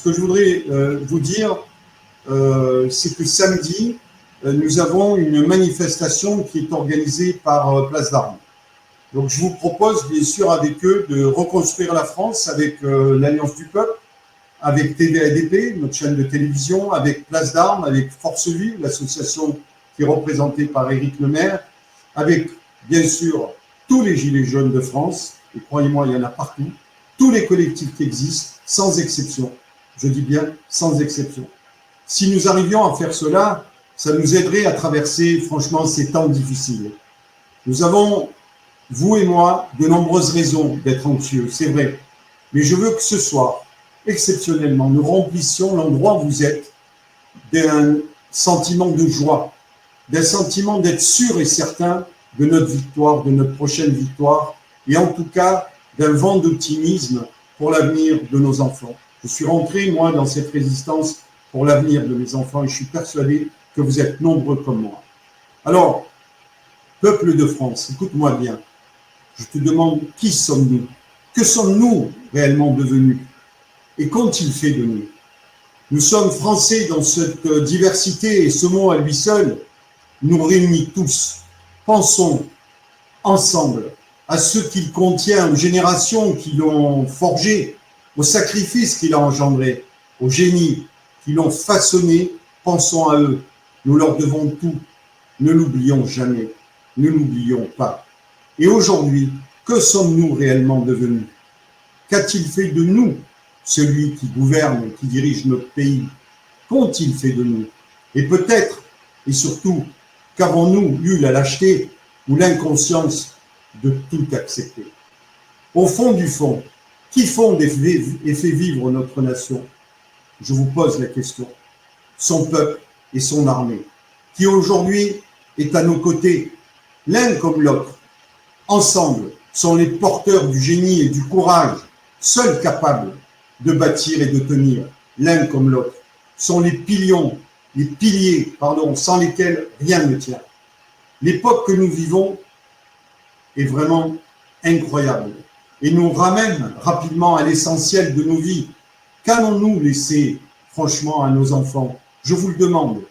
que je voudrais vous dire, c'est que samedi, nous avons une manifestation qui est organisée par Place d'Armes. Donc je vous propose bien sûr avec eux de reconstruire la France avec l'Alliance du Peuple, avec TV-ADP, notre chaîne de télévision, avec Place d'Armes, avec Force Vive, l'association qui est représentée par Éric Lemaire, avec bien sûr tous les Gilets jaunes de France, et croyez-moi, il y en a partout, tous les collectifs qui existent, sans exception. Je dis bien sans exception. Si nous arrivions à faire cela, ça nous aiderait à traverser franchement ces temps difficiles. Nous avons, vous et moi, de nombreuses raisons d'être anxieux, c'est vrai. Mais je veux que ce soir, exceptionnellement, nous remplissions l'endroit où vous êtes d'un sentiment de joie, d'un sentiment d'être sûr et certain de notre victoire, de notre prochaine victoire, et en tout cas d'un vent d'optimisme pour l'avenir de nos enfants. Je suis rentré, moi, dans cette résistance pour l'avenir de mes enfants et je suis persuadé que vous êtes nombreux comme moi. Alors, peuple de France, écoute-moi bien. Je te demande, qui sommes-nous? Que sommes-nous réellement devenus? Et qu'ont-ils fait de nous? Nous sommes Français dans cette diversité et ce mot à lui seul nous réunit tous. Pensons ensemble à ce qu'il contient, aux générations qui l'ont forgé, aux sacrifices qu'il a engendrés, aux génies qui l'ont façonné. Pensons à eux. Nous leur devons tout. Ne l'oublions jamais. Ne l'oublions pas. Et aujourd'hui, que sommes-nous réellement devenus? Qu'a-t-il fait de nous, celui qui gouverne, qui dirige notre pays? Qu'ont-ils fait de nous? Et peut-être, et surtout, qu'avons-nous eu la lâcheté ou l'inconscience de tout accepter? Au fond du fond, qui fonde et fait vivre notre nation? Je vous pose la question. Son peuple et son armée, qui aujourd'hui est à nos côtés, l'un comme l'autre, ensemble, sont les porteurs du génie et du courage, seuls capables de bâtir et de tenir, l'un comme l'autre, sont les piliers, sans lesquels rien ne tient. L'époque que nous vivons est vraiment incroyable et nous ramène rapidement à l'essentiel de nos vies. Qu'allons-nous laisser franchement à nos enfants? Je vous le demande.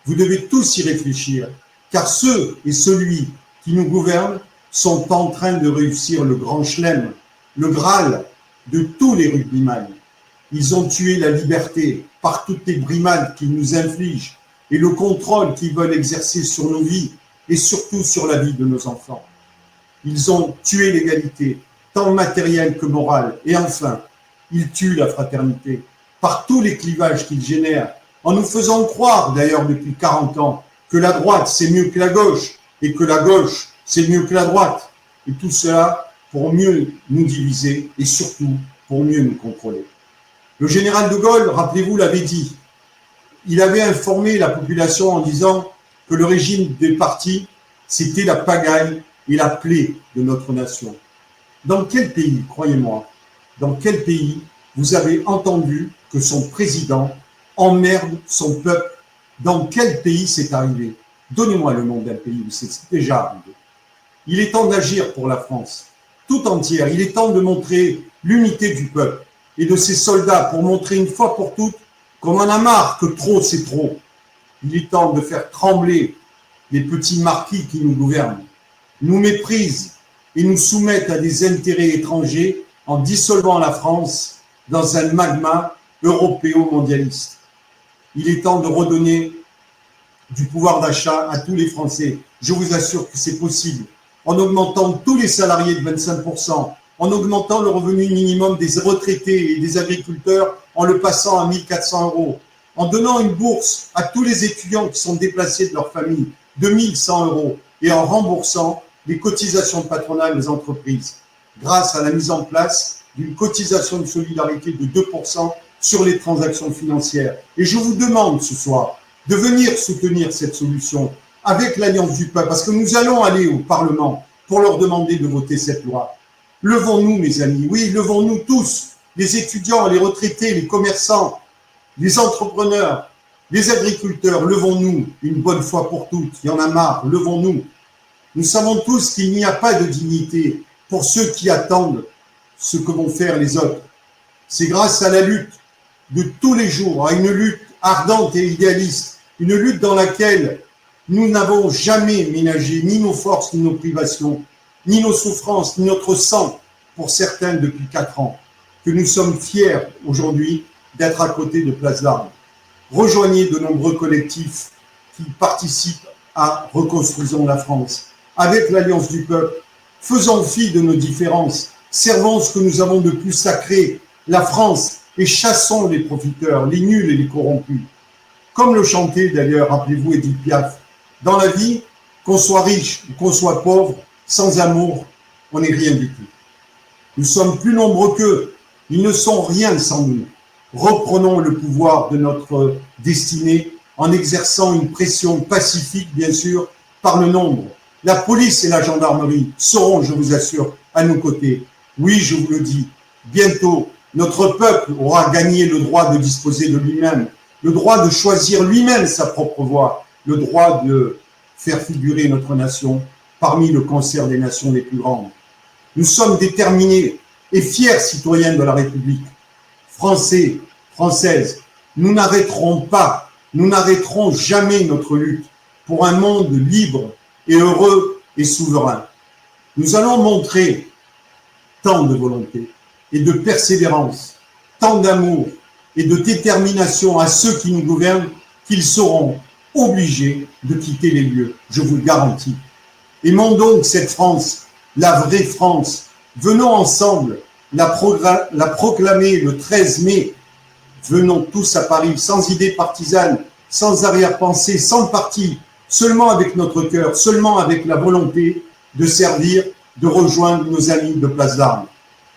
Vous devez tous y réfléchir, car ceux et celui qui nous gouvernent sont en train de réussir le grand chelem, le Graal de tous les rugbyman. Ils ont tué la liberté par toutes les brimades qu'ils nous infligent et le contrôle qu'ils veulent exercer sur nos vies et surtout sur la vie de nos enfants. Ils ont tué l'égalité, tant matérielle que morale. Et enfin, ils tuent la fraternité par tous les clivages qu'ils génèrent, en nous faisant croire, d'ailleurs depuis 40 ans, que la droite c'est mieux que la gauche et que la gauche c'est mieux que la droite. Et tout cela pour mieux nous diviser et surtout pour mieux nous contrôler. Le général de Gaulle, rappelez-vous, l'avait dit. Il avait informé la population en disant que le régime des partis, c'était la pagaille et la plaie de notre nation. Dans quel pays, croyez-moi, dans quel pays vous avez entendu que son président emmerde son peuple? Dans quel pays c'est arrivé? Donnez-moi le nom d'un pays où c'est déjà arrivé. Il est temps d'agir pour la France, tout entière. Il est temps de montrer l'unité du peuple et de ses soldats pour montrer une fois pour toutes qu'on en a marre, que trop c'est trop. Il est temps de faire trembler les petits marquis qui nous gouvernent, nous méprisent et nous soumettent à des intérêts étrangers en dissolvant la France dans un magma européo-mondialiste. Il est temps de redonner du pouvoir d'achat à tous les Français. Je vous assure que c'est possible. En augmentant tous les salariés de 25%, en augmentant le revenu minimum des retraités et des agriculteurs en le passant à 1 400 €, en donnant une bourse à tous les étudiants qui sont déplacés de leur famille de 1 100 € et en remboursant les cotisations patronales des entreprises grâce à la mise en place d'une cotisation de solidarité de 2% sur les transactions financières. Et je vous demande ce soir de venir soutenir cette solution avec l'Alliance du Peuple, parce que nous allons aller au Parlement pour leur demander de voter cette loi. Levons-nous, mes amis, oui, levons-nous tous, les étudiants, les retraités, les commerçants, les entrepreneurs, les agriculteurs, levons-nous une bonne fois pour toutes. Il y en a marre, levons-nous. Nous savons tous qu'il n'y a pas de dignité pour ceux qui attendent ce que vont faire les autres. C'est grâce à la lutte de tous les jours, à une lutte ardente et idéaliste, une lutte dans laquelle nous n'avons jamais ménagé ni nos forces, ni nos privations, ni nos souffrances, ni notre sang, pour certains depuis 4 ans, que nous sommes fiers aujourd'hui d'être à côté de Place d'Armes. Rejoignez de nombreux collectifs qui participent à Reconstruisons la France. Avec l'Alliance du Peuple, faisons fi de nos différences, servons ce que nous avons de plus sacré, la France, et chassons les profiteurs, les nuls et les corrompus. Comme le chantait d'ailleurs, rappelez-vous, Édith Piaf, dans la vie, qu'on soit riche ou qu'on soit pauvre, sans amour, on n'est rien du tout. Nous sommes plus nombreux qu'eux, ils ne sont rien sans nous. Reprenons le pouvoir de notre destinée en exerçant une pression pacifique, bien sûr, par le nombre. La police et la gendarmerie seront, je vous assure, à nos côtés. Oui, je vous le dis, bientôt, notre peuple aura gagné le droit de disposer de lui-même, le droit de choisir lui-même sa propre voie, le droit de faire figurer notre nation parmi le concert des nations les plus grandes. Nous sommes déterminés et fiers citoyens de la République. Français, Françaises, nous n'arrêterons pas, nous n'arrêterons jamais notre lutte pour un monde libre et heureux et souverain. Nous allons montrer tant de volonté et de persévérance, tant d'amour et de détermination à ceux qui nous gouvernent qu'ils seront obligés de quitter les lieux, je vous le garantis. Aimons donc cette France, la vraie France. Venons ensemble la proclamer le 13 mai. Venons tous à Paris, sans idée partisane, sans arrière-pensée, sans parti, seulement avec notre cœur, seulement avec la volonté de servir, de rejoindre nos amis de Place d'Armes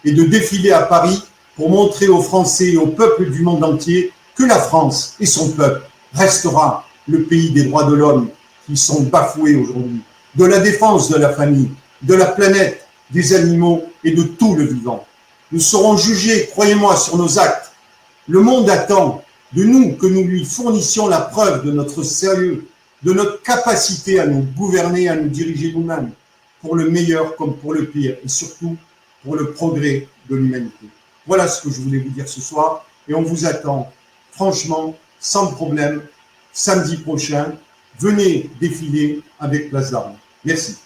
et de défiler à Paris pour montrer aux Français et au peuple du monde entier que la France et son peuple restera le pays des droits de l'homme qui sont bafoués aujourd'hui, de la défense de la famille, de la planète, des animaux et de tout le vivant. Nous serons jugés, croyez-moi, sur nos actes. Le monde attend de nous que nous lui fournissions la preuve de notre sérieux, de notre capacité à nous gouverner, à nous diriger nous-mêmes, pour le meilleur comme pour le pire, et surtout pour le progrès de l'humanité. Voilà ce que je voulais vous dire ce soir, et on vous attend, franchement, sans problème, samedi prochain. Venez défiler avec Place d'Armes. Merci.